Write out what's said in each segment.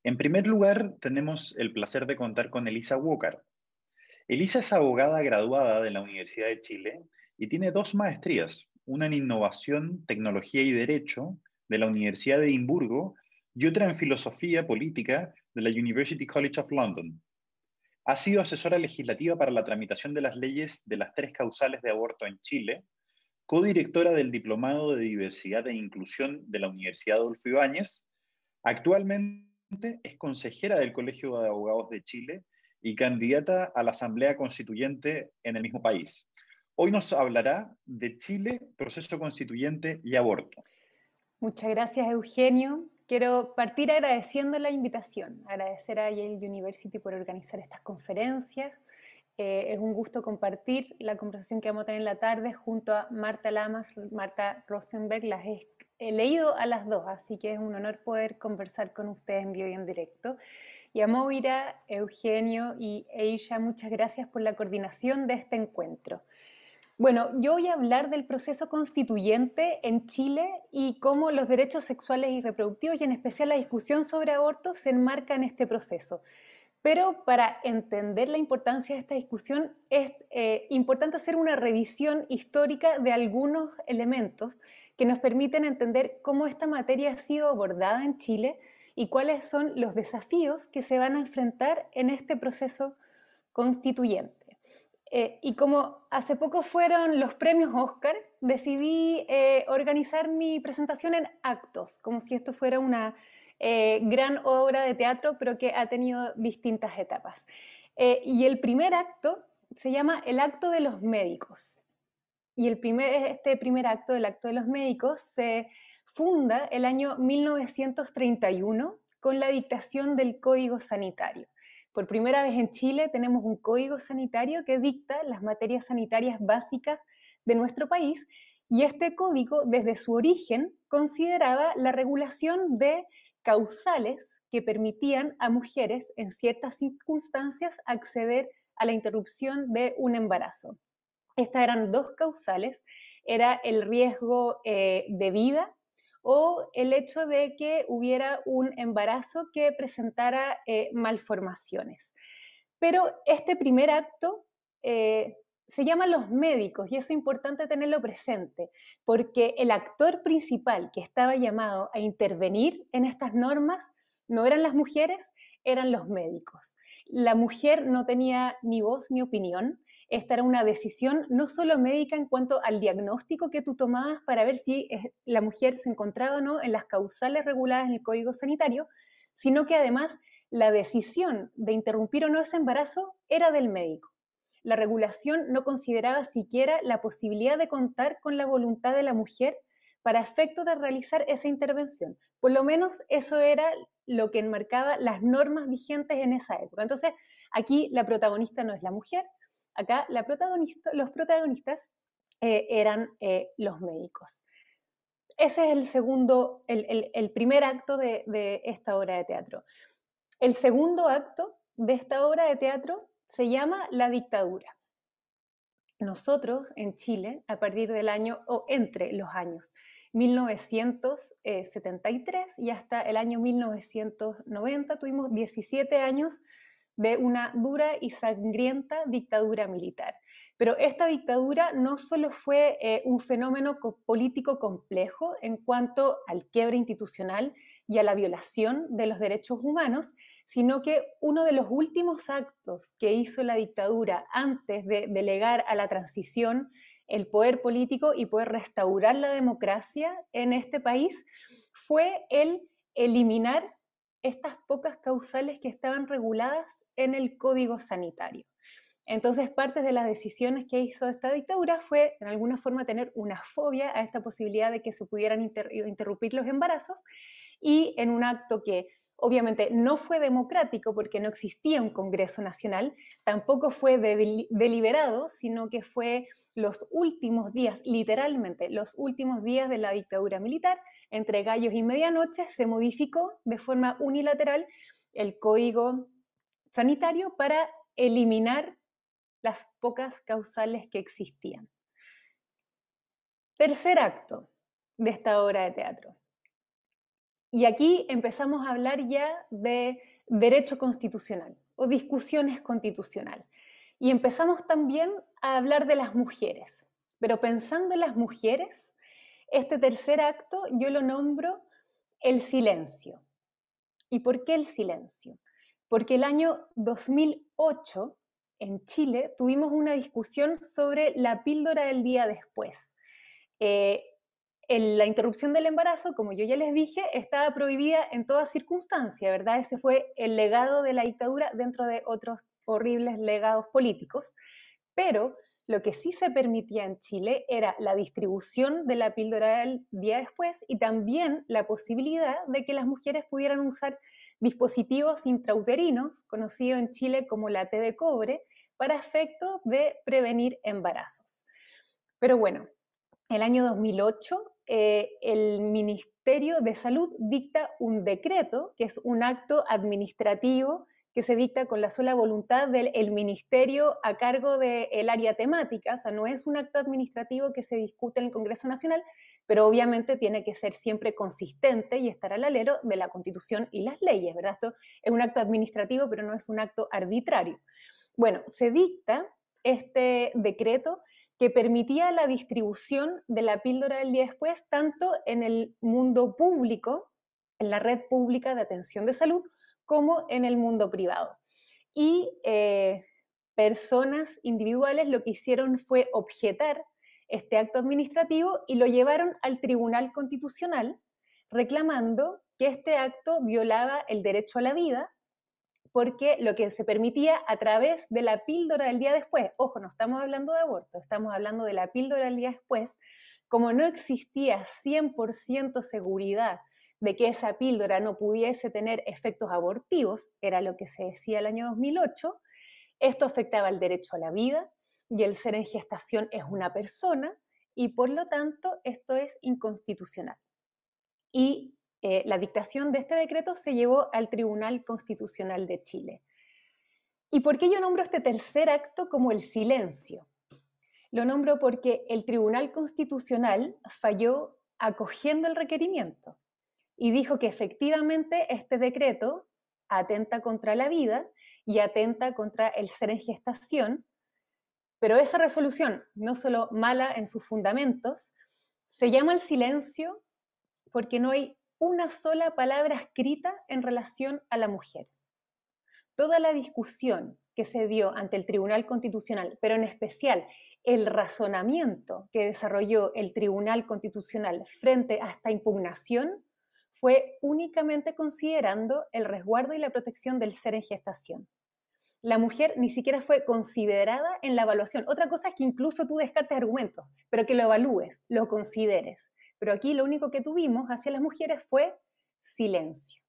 En primer lugar, tenemos el placer de contar con Elisa Walker. Elisa es abogada graduada de la Universidad de Chile y tiene dos maestrías, una en Innovación, Tecnología y Derecho de la Universidad de Edimburgo y otra en Filosofía Política de la University College of London. Ha sido asesora legislativa para la tramitación de las leyes de las tres causales de aborto en Chile, codirectora del Diplomado de Diversidad e Inclusión de la Universidad Adolfo Ibáñez. Actualmente es consejera del Colegio de Abogados de Chile y candidata a la Asamblea Constituyente en el mismo país. Hoy nos hablará de Chile, proceso constituyente y aborto. Muchas gracias, Eugenio. Quiero partir agradeciendo la invitación, agradecer a Yale University por organizar estas conferencias. Es un gusto compartir la conversación que vamos a tener en la tarde junto a Marta Lamas, Marta Rosenberg. Las he leído a las dos, así que es un honor poder conversar con ustedes en vivo y en directo. Y a Moira, Eugenio y Aisha, muchas gracias por la coordinación de este encuentro. Bueno, yo voy a hablar del proceso constituyente en Chile y cómo los derechos sexuales y reproductivos, y en especial la discusión sobre aborto, se enmarca en este proceso. Pero para entender la importancia de esta discusión es importante hacer una revisión histórica de algunos elementos que nos permiten entender cómo esta materia ha sido abordada en Chile y cuáles son los desafíos que se van a enfrentar en este proceso constituyente. Y como hace poco fueron los premios Oscar, decidí organizar mi presentación en actos, como si esto fuera una gran obra de teatro, pero que ha tenido distintas etapas. Y el primer acto se llama el acto de los médicos. Y este primer acto, el acto de los médicos, se funda el año 1931 con la dictación del Código Sanitario. Por primera vez en Chile tenemos un código sanitario que dicta las materias sanitarias básicas de nuestro país, y este código, desde su origen, consideraba la regulación de causales que permitían a mujeres en ciertas circunstancias acceder a la interrupción de un embarazo. Estas eran dos causales, era el riesgo de vida o el hecho de que hubiera un embarazo que presentara malformaciones. Pero este primer acto se llama Los Médicos, y eso es importante tenerlo presente, porque el actor principal que estaba llamado a intervenir en estas normas no eran las mujeres, eran los médicos. La mujer no tenía ni voz ni opinión. Esta era una decisión no solo médica en cuanto al diagnóstico que tú tomabas para ver si la mujer se encontraba o no en las causales reguladas en el Código Sanitario, sino que además la decisión de interrumpir o no ese embarazo era del médico. La regulación no consideraba siquiera la posibilidad de contar con la voluntad de la mujer para efecto de realizar esa intervención. Por lo menos eso era lo que enmarcaba las normas vigentes en esa época. Entonces, aquí la protagonista no es la mujer, acá los protagonistas eran los médicos. Ese es el primer acto de esta obra de teatro. El segundo acto de esta obra de teatro se llama La dictadura. Nosotros en Chile, a partir del año, o entre los años 1973 y hasta el año 1990, tuvimos 17 años de una dura y sangrienta dictadura militar. Pero esta dictadura no solo fue un fenómeno político complejo en cuanto al quiebre institucional y a la violación de los derechos humanos, sino que uno de los últimos actos que hizo la dictadura antes de delegar a la transición el poder político y poder restaurar la democracia en este país fue el eliminar estas pocas causales que estaban reguladas en el Código Sanitario. Entonces, parte de las decisiones que hizo esta dictadura fue, en alguna forma, tener una fobia a esta posibilidad de que se pudieran interrumpir los embarazos, y en un acto que obviamente no fue democrático porque no existía un Congreso Nacional, tampoco fue deliberado, sino que fue los últimos días, literalmente los últimos días de la dictadura militar, entre gallos y medianoche, se modificó de forma unilateral el Código Sanitario para eliminar las pocas causales que existían. Tercer acto de esta obra de teatro. Y aquí empezamos a hablar ya de derecho constitucional o discusiones constitucionales. Y empezamos también a hablar de las mujeres. Pero pensando en las mujeres, este tercer acto yo lo nombro el silencio. ¿Y por qué el silencio? Porque el año 2008, en Chile, tuvimos una discusión sobre la píldora del día después. La interrupción del embarazo, como yo ya les dije, estaba prohibida en toda circunstancia, ¿verdad? Ese fue el legado de la dictadura dentro de otros horribles legados políticos. Pero lo que sí se permitía en Chile era la distribución de la píldora del día después y también la posibilidad de que las mujeres pudieran usar dispositivos intrauterinos, conocidos en Chile como la T de cobre, para efectos de prevenir embarazos. Pero bueno, el año 2008, el Ministerio de Salud dicta un decreto, que es un acto administrativo que se dicta con la sola voluntad del ministerio a cargo del área temática, o sea, no es un acto administrativo que se discute en el Congreso Nacional, pero obviamente tiene que ser siempre consistente y estar al alero de la Constitución y las leyes, ¿verdad? Esto es un acto administrativo, pero no es un acto arbitrario. Bueno, se dicta este decreto que permitía la distribución de la píldora del día después tanto en el mundo público, en la red pública de atención de salud, como en el mundo privado. Y personas individuales lo que hicieron fue objetar este acto administrativo y lo llevaron al Tribunal Constitucional reclamando que este acto violaba el derecho a la vida porque lo que se permitía a través de la píldora del día después, ojo, no estamos hablando de aborto, estamos hablando de la píldora del día después, como no existía 100% seguridad de que esa píldora no pudiese tener efectos abortivos, era lo que se decía el año 2008, esto afectaba el derecho a la vida y el ser en gestación es una persona y por lo tanto esto es inconstitucional. Y la dictación de este decreto se llevó al Tribunal Constitucional de Chile. ¿Y por qué yo nombro este tercer acto como el silencio? Lo nombro porque el Tribunal Constitucional falló acogiendo el requerimiento y dijo que efectivamente este decreto atenta contra la vida y atenta contra el ser en gestación, pero esa resolución, no solo mala en sus fundamentos, se llama el silencio porque no hay una sola palabra escrita en relación a la mujer. Toda la discusión que se dio ante el Tribunal Constitucional, pero en especial el razonamiento que desarrolló el Tribunal Constitucional frente a esta impugnación, fue únicamente considerando el resguardo y la protección del ser en gestación. La mujer ni siquiera fue considerada en la evaluación. Otra cosa es que incluso tú descartes argumentos, pero que lo evalúes, lo consideres. Pero aquí lo único que tuvimos hacia las mujeres fue silencio.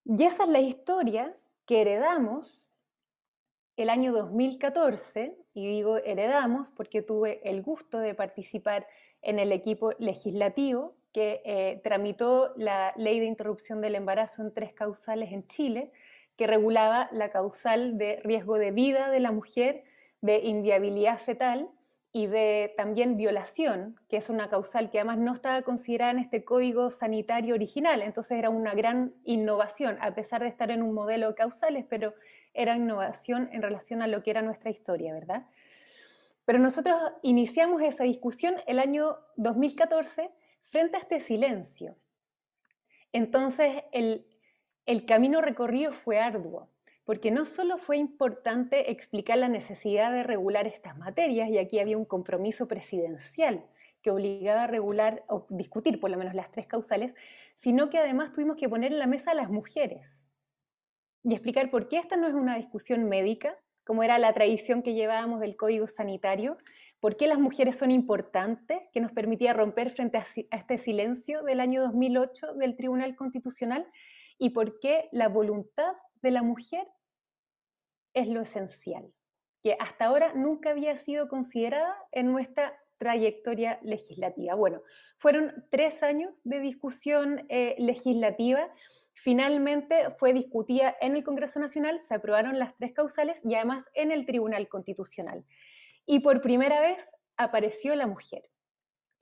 Y esa es la historia que heredamos el año 2014, y digo heredamos porque tuve el gusto de participar en el equipo legislativo que tramitó la ley de interrupción del embarazo en 3 causales en Chile, que regulaba la causal de riesgo de vida de la mujer, de inviabilidad fetal y de también violación, que es una causal que además no estaba considerada en este código sanitario original, entonces era una gran innovación, a pesar de estar en un modelo de causales, pero era innovación en relación a lo que era nuestra historia, ¿verdad? Pero nosotros iniciamos esa discusión el año 2014 frente a este silencio. Entonces el camino recorrido fue arduo, porque no solo fue importante explicar la necesidad de regular estas materias, y aquí había un compromiso presidencial que obligaba a regular o discutir por lo menos las 3 causales, sino que además tuvimos que poner en la mesa a las mujeres y explicar por qué esta no es una discusión médica, como era la tradición que llevábamos del Código Sanitario, por qué las mujeres son importantes, que nos permitía romper frente a este silencio del año 2008 del Tribunal Constitucional, y por qué la voluntad de la mujer es lo esencial, que hasta ahora nunca había sido considerada en nuestra trayectoria legislativa. Bueno, fueron 3 años de discusión legislativa. Finalmente fue discutida en el Congreso Nacional, se aprobaron las 3 causales y además en el Tribunal Constitucional. Y por primera vez apareció la mujer.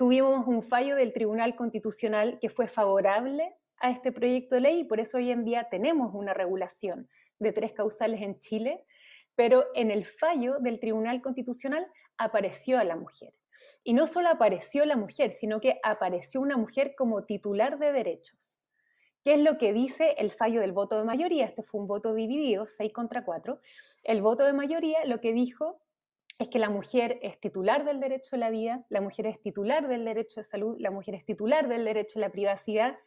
tuvimos un fallo del Tribunal Constitucional que fue favorable a este proyecto de ley y por eso hoy en día tenemos una regulación de 3 causales en Chile, pero en el fallo del Tribunal Constitucional apareció a la mujer. Y no solo apareció la mujer, sino que apareció una mujer como titular de derechos. ¿Qué es lo que dice el fallo del voto de mayoría? Este fue un voto dividido, 6-4. El voto de mayoría lo que dijo es que la mujer es titular del derecho a la vida, la mujer es titular del derecho a salud, la mujer es titular del derecho a la privacidad,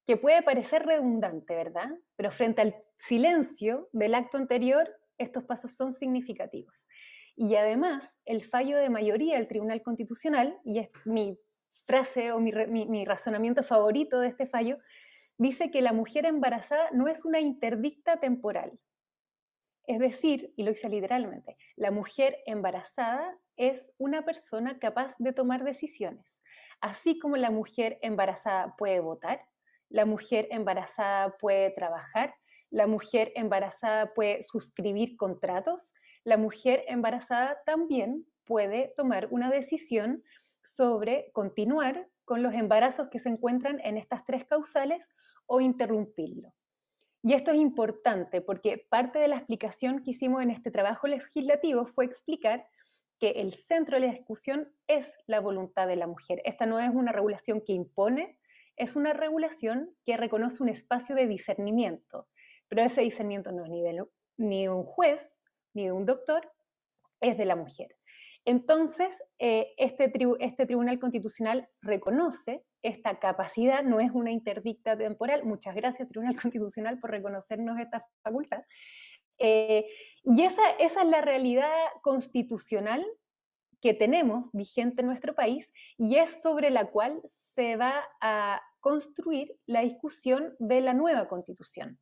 que puede parecer redundante, ¿verdad? Pero frente al silencio del acto anterior, estos pasos son significativos. Y además, el fallo de mayoría del Tribunal Constitucional, y es mi frase o mi razonamiento favorito de este fallo, dice que la mujer embarazada no es una interdicta temporal. Es decir, y lo dice literalmente, la mujer embarazada es una persona capaz de tomar decisiones. Así como la mujer embarazada puede votar, la mujer embarazada puede trabajar, la mujer embarazada puede suscribir contratos, la mujer embarazada también puede tomar una decisión sobre continuar con los embarazos que se encuentran en estas 3 causales o interrumpirlo. Y esto es importante porque parte de la explicación que hicimos en este trabajo legislativo fue explicar que el centro de la discusión es la voluntad de la mujer. Esta no es una regulación que impone, es una regulación que reconoce un espacio de discernimiento, pero ese discernimiento no es ni de un juez ni de un doctor, es de la mujer. Entonces, este Tribunal Constitucional reconoce esta capacidad, no es una interdicta temporal. Muchas gracias, Tribunal Constitucional, por reconocernos esta facultad. Y esa es la realidad constitucional que tenemos vigente en nuestro país y es sobre la cual se va a construir la discusión de la nueva Constitución.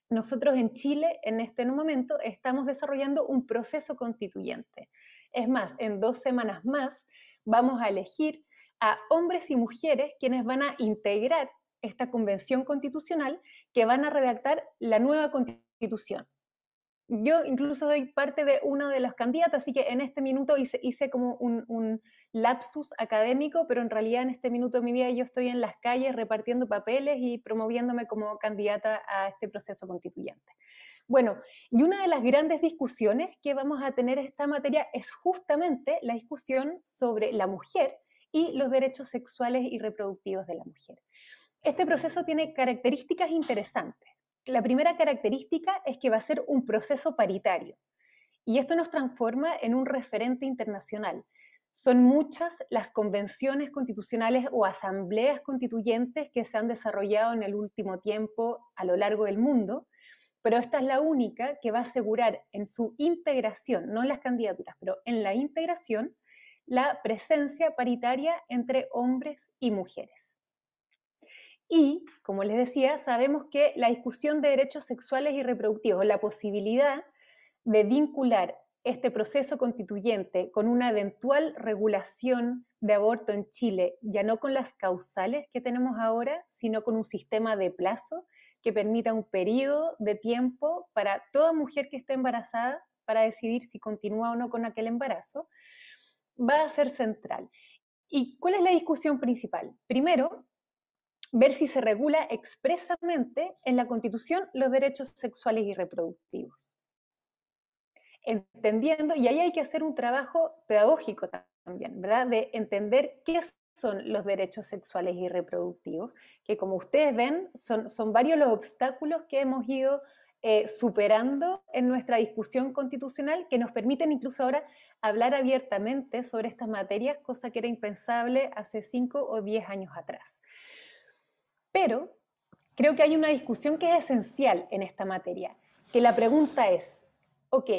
Nosotros en Chile, en este momento, estamos desarrollando un proceso constituyente. Es más, en 2 semanas más vamos a elegir a hombres y mujeres quienes van a integrar esta convención constitucional que van a redactar la nueva constitución. Yo incluso soy parte de uno de los candidatos, así que en este minuto hice como un lapsus académico, pero en realidad en este minuto de mi vida yo estoy en las calles repartiendo papeles y promoviéndome como candidata a este proceso constituyente. Bueno, y una de las grandes discusiones que vamos a tener en esta materia es justamente la discusión sobre la mujer y los derechos sexuales y reproductivos de la mujer. Este proceso tiene características interesantes. La primera característica es que va a ser un proceso paritario y esto nos transforma en un referente internacional. Son muchas las convenciones constitucionales o asambleas constituyentes que se han desarrollado en el último tiempo a lo largo del mundo, pero esta es la única que va a asegurar en su integración, no en las candidaturas, pero en la integración, la presencia paritaria entre hombres y mujeres. Y, como les decía, sabemos que la discusión de derechos sexuales y reproductivos, la posibilidad de vincular este proceso constituyente con una eventual regulación de aborto en Chile, ya no con las causales que tenemos ahora, sino con un sistema de plazo que permita un periodo de tiempo para toda mujer que esté embarazada para decidir si continúa o no con aquel embarazo, va a ser central. ¿Y cuál es la discusión principal? Primero, ver si se regula expresamente en la Constitución los derechos sexuales y reproductivos. Entendiendo, y ahí hay que hacer un trabajo pedagógico también, ¿verdad? De entender qué son los derechos sexuales y reproductivos, que como ustedes ven, son varios los obstáculos que hemos ido superando en nuestra discusión constitucional que nos permiten incluso ahora hablar abiertamente sobre estas materias, cosa que era impensable hace 5 o 10 años atrás. Pero creo que hay una discusión que es esencial en esta materia, que la pregunta es, ok,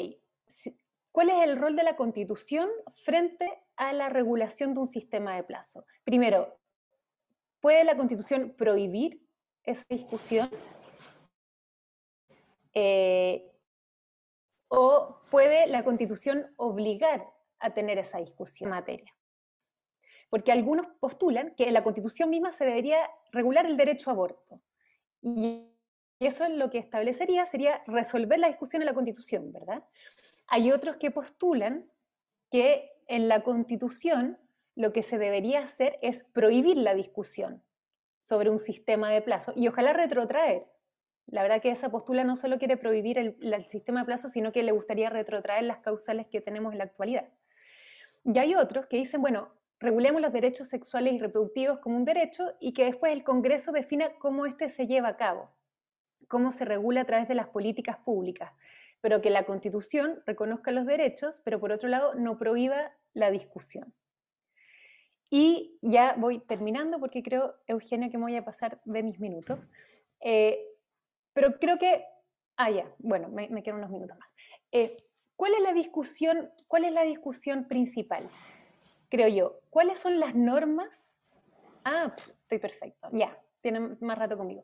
¿cuál es el rol de la Constitución frente a la regulación de un sistema de plazo? Primero, ¿puede la Constitución prohibir esa discusión? ¿O puede la Constitución obligar a tener esa discusión en materia? Porque algunos postulan que en la Constitución misma se debería regular el derecho a aborto. Y eso es lo que establecería, sería resolver la discusión en la Constitución, ¿verdad? Hay otros que postulan que en la Constitución lo que se debería hacer es prohibir la discusión sobre un sistema de plazo y ojalá retrotraer. La verdad que esa postura no solo quiere prohibir el sistema de plazo, sino que le gustaría retrotraer las causales que tenemos en la actualidad. Y hay otros que dicen, bueno, regulemos los derechos sexuales y reproductivos como un derecho y que después el Congreso defina cómo este se lleva a cabo, cómo se regula a través de las políticas públicas, pero que la Constitución reconozca los derechos, pero por otro lado no prohíba la discusión. Y ya voy terminando porque creo, Eugenia, que me voy a pasar de mis minutos. Pero creo que, ya, bueno, me quedan unos minutos más. ¿Cuál es la discusión principal? Creo yo, ¿cuáles son las normas? Estoy perfecto, ya, tienen más rato conmigo.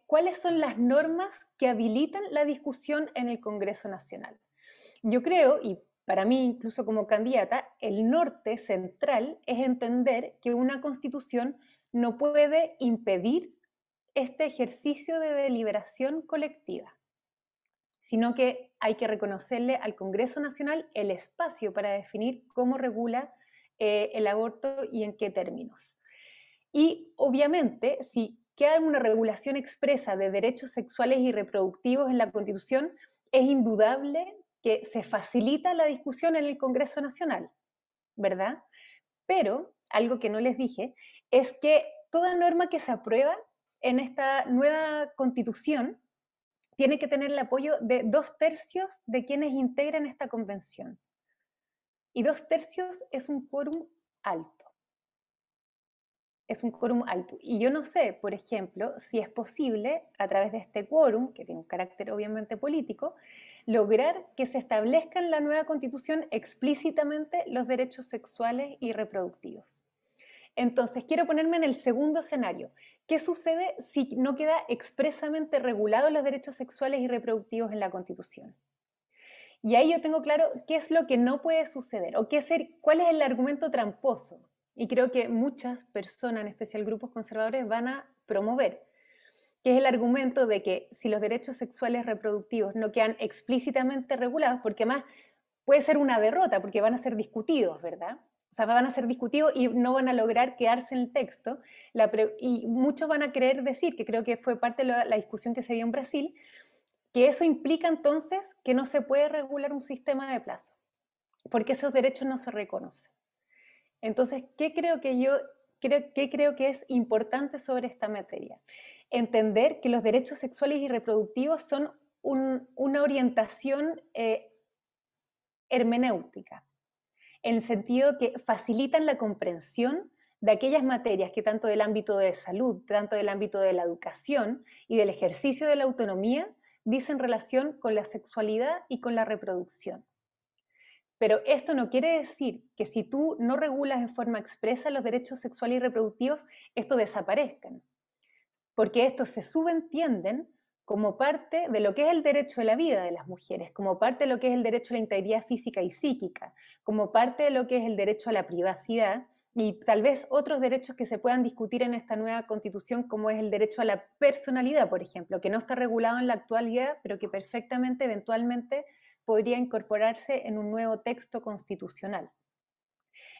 ¿Cuáles son las normas que habilitan la discusión en el Congreso Nacional? Yo creo, y para mí incluso como candidata, el norte central es entender que una constitución no puede impedir este ejercicio de deliberación colectiva, sino que hay que reconocerle al Congreso Nacional el espacio para definir cómo regula el aborto y en qué términos. Y obviamente, si queda una regulación expresa de derechos sexuales y reproductivos en la Constitución, es indudable que se facilita la discusión en el Congreso Nacional, ¿verdad? Pero algo que no les dije es que toda norma que se aprueba en esta nueva Constitución tiene que tener el apoyo de 2/3 de quienes integran esta convención. Y 2/3 es un quórum alto. Es un quórum alto. Y yo no sé, por ejemplo, si es posible, a través de este quórum, que tiene un carácter obviamente político, lograr que se establezca en la nueva Constitución explícitamente los derechos sexuales y reproductivos. Entonces, quiero ponerme en el segundo escenario. ¿Qué sucede si no queda expresamente regulados los derechos sexuales y reproductivos en la Constitución? Y ahí yo tengo claro qué es lo que no puede suceder o cuál es el argumento tramposo. Y creo que muchas personas, en especial grupos conservadores, van a promover, que es el argumento de que si los derechos sexuales reproductivos no quedan explícitamente regulados, porque además puede ser una derrota, porque van a ser discutidos, ¿verdad? O sea, van a ser discutidos y no van a lograr quedarse en el texto. Y muchos van a querer decir, que creo que fue parte de la discusión que se dio en Brasil, que eso implica entonces que no se puede regular un sistema de plazo, porque esos derechos no se reconocen. Entonces, ¿qué creo que es importante sobre esta materia? Entender que los derechos sexuales y reproductivos son una orientación hermenéutica, en el sentido que facilitan la comprensión de aquellas materias que tanto del ámbito de salud, tanto del ámbito de la educación y del ejercicio de la autonomía, dicen relación con la sexualidad y con la reproducción. Pero esto no quiere decir que si tú no regulas en forma expresa los derechos sexuales y reproductivos, estos desaparezcan, porque estos se subentienden como parte de lo que es el derecho a la vida de las mujeres, como parte de lo que es el derecho a la integridad física y psíquica, como parte de lo que es el derecho a la privacidad y tal vez otros derechos que se puedan discutir en esta nueva constitución, como es el derecho a la personalidad, por ejemplo, que no está regulado en la actualidad, pero que perfectamente, eventualmente, podría incorporarse en un nuevo texto constitucional.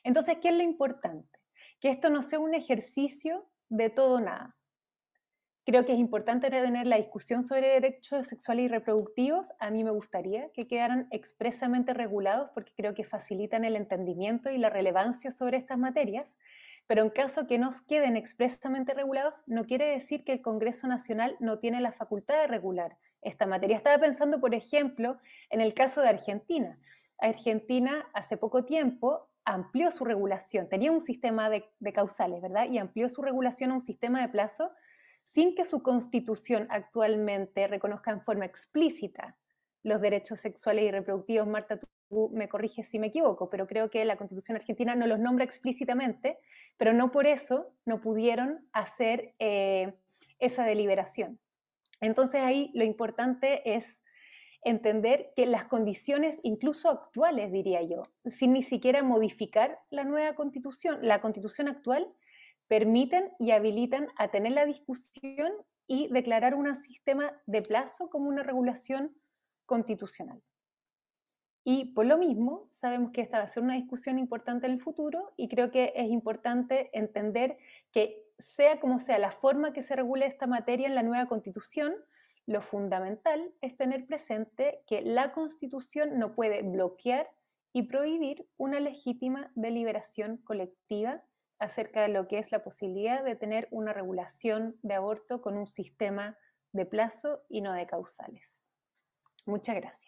Entonces, ¿qué es lo importante? Que esto no sea un ejercicio de todo o nada. Creo que es importante tener la discusión sobre derechos sexuales y reproductivos. A mí me gustaría que quedaran expresamente regulados porque creo que facilitan el entendimiento y la relevancia sobre estas materias, pero en caso que no queden expresamente regulados, no quiere decir que el Congreso Nacional no tiene la facultad de regular esta materia. Estaba pensando, por ejemplo, en el caso de Argentina. Argentina hace poco tiempo amplió su regulación, tenía un sistema de causales, ¿verdad? Y amplió su regulación a un sistema de plazo sin que su constitución actualmente reconozca en forma explícita los derechos sexuales y reproductivos. Marta, tú me corriges si me equivoco, pero creo que la Constitución argentina no los nombra explícitamente, pero no por eso no pudieron hacer esa deliberación. Entonces ahí lo importante es entender que las condiciones, incluso actuales, diría yo, sin ni siquiera modificar la nueva constitución, la constitución actual, permiten y habilitan a tener la discusión y declarar un sistema de plazo como una regulación constitucional. Y por lo mismo, sabemos que esta va a ser una discusión importante en el futuro y creo que es importante entender que sea como sea la forma que se regule esta materia en la nueva Constitución, lo fundamental es tener presente que la Constitución no puede bloquear y prohibir una legítima deliberación colectiva acerca de lo que es la posibilidad de tener una regulación de aborto con un sistema de plazo y no de causales. Muchas gracias.